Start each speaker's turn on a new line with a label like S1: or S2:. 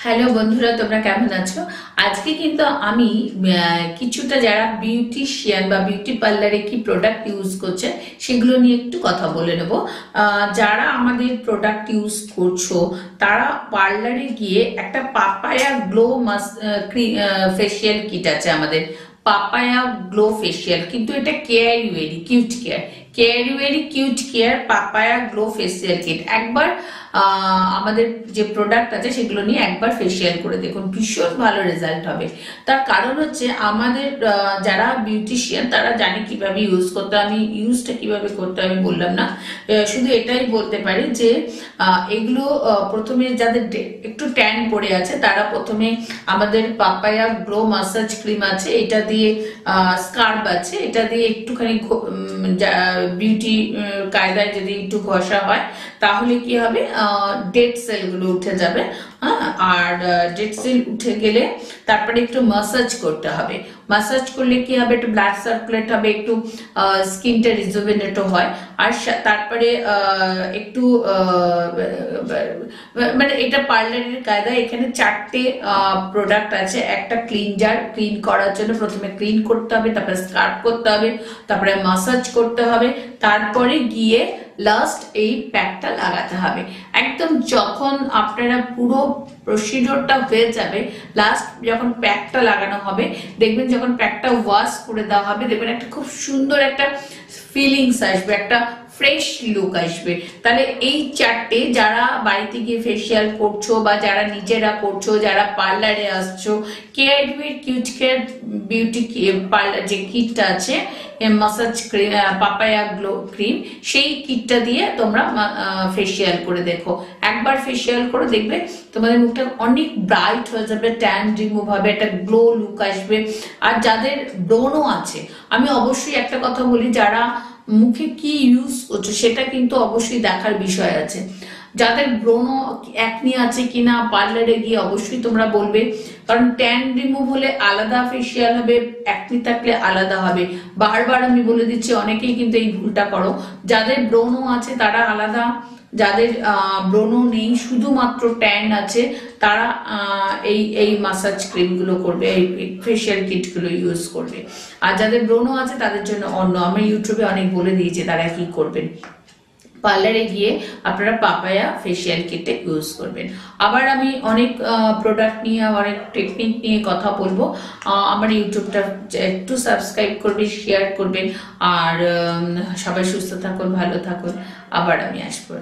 S1: Hello বন্ধুরা, তোমরা কেমন আছো? আজকে কিন্তু আমি কিছুটা যারা বিউটিশিয়ান বা বিউটি পার্লারে কি প্রোডাক্ট ইউজ করছে সেগুলো নিয়ে একটু কথা বলে নেব। যারা আমাদের প্রোডাক্ট ইউজ করছো তারা পার্লারে গিয়ে একটা পাপায়া গ্লো ফেসিয়াল কিট আছে আমাদের, পাপায়া গ্লো ফেসিয়াল, কিন্তু এটা Keari cute care papaya glow facial kit. একবার আমাদের যে প্রোডাক্ট আছে সেগুলো নিয়ে একবার ফেসিয়াল করে দেখুন, ভীষণ ভালো রেজাল্ট হবে। তার কারণ হচ্ছে আমাদের যারা বিউটিশিয়ান তারা জানে কিভাবে ইউজ করতে, আমি ইউজটা কিভাবে করতে আমি বললাম না, শুধু এটাই বলতে পারি যে এগুলো প্রথমে যাদের একটু ট্যান পড়ে আছে তারা প্রথমে আমাদের পাপায়া গ্লো মাসাজ ক্রিম আছে, এটা দিয়ে স্কার্ব আছে, এটা দিয়ে একটুখানি বিউটি কায়দায় যদি একটু ঘষা হয় তাহলে কি হবে, ডেড সেল গুলো উঠে যাবে। আর ডেড সেল উঠে গেলে তারপরে একটু মাসাজ করতে হবে। মাসাজ করলে কি হবে, একটু ব্লাড সার্কুলেট হবে, একটু স্কিনটা রিজুভেনেটও হয়। আর তারপরে একটু মানে এটা পার্লারের কায়দা। এখানে 4টে প্রোডাক্ট আছে। একটা ক্লিনজার, ক্লিন করার জন্য প্রথমে ক্লিন করতে হবে, তারপরে স্কার্ব করতে হবে, তারপরে মাসাজ করতে হবে, তারপরে গিয়ে লাস্ট এই প্যাকটা লাগাতে হবে। একদম যখন আপনারা পুরো প্রসিডিওরটা হয়ে যাবে, লাস্ট যখন প্যাকটা লাগানো হবে দেখবেন, যখন প্যাকটা ওয়াশ করে দেওয়া হবে দেখবেন একটা খুব সুন্দর একটা ফিলিংস আসবে, একটা ফ্রেশ লুক আসবে। তাহলে এই 4টে যারা বাড়িতে গিয়ে ফেসিয়াল করছো বা যারা নিজেরা করছো, যারা পার্লারে আসছো, কেয়ারবিউর কিউট কেয়ার বিউটি পার্লার যে কিটটা আছে massage cream papaya glow cream, সেই কিটটা দিয়ে তোমরা ফেসিয়াল করে দেখো। একবার ফেসিয়াল করে দেখবে তোমাদের মুখটা অনেক ব্রাইট হয়ে যাবে, ট্যান রিমুভ হবে, একটা গ্লো লুক আসবে। আর যাদের ব্রণও আছে, আমি অবশ্যই একটা কথা বলি, যারা মুখে কি ইউজ করছো সেটা কিন্তু অবশ্যই দেখার বিষয় আছে। যাদের ব্রণ একনি আছে কিনা পার্লারে গিয়ে অবশ্যই তোমরা বলবে, কারণ ট্যান রিমুভ হলে আলাদা ফেসিয়াল হবে, একনি থাকলে আলাদা হবে। বারবার আমি বলে দিচ্ছি, অনেকেই কিন্তু এই ভুলটা করো। যাদের ব্রণ আছে তারা আলাদা, যাদের ব্রণ নেই শুধুমাত্র ট্যান আছে তারা এই মাসাজ ক্রিম গুলো করবে, এই ফেসিয়াল কিট গুলো ইউজ করবে। আর যাদের ব্রণ আছে তাদের জন্য অন্য, আমি ইউটিউবে অনেক বলে দিয়েছি তারা কি করবেন। পার্লারে গিয়ে আপনারা পাপায়া ফেসিয়াল কিটে ইউজ করবেন। আবার আমি অনেক প্রোডাক্ট নিয়ে, অনেক টেকনিক নিয়ে কথা বলবো। আমার ইউটিউবটা একটু সাবস্ক্রাইব করবেন, শেয়ার করবেন। আর সবাই সুস্থ থাকুন, ভালো থাকুন। আবার আমি আসবো।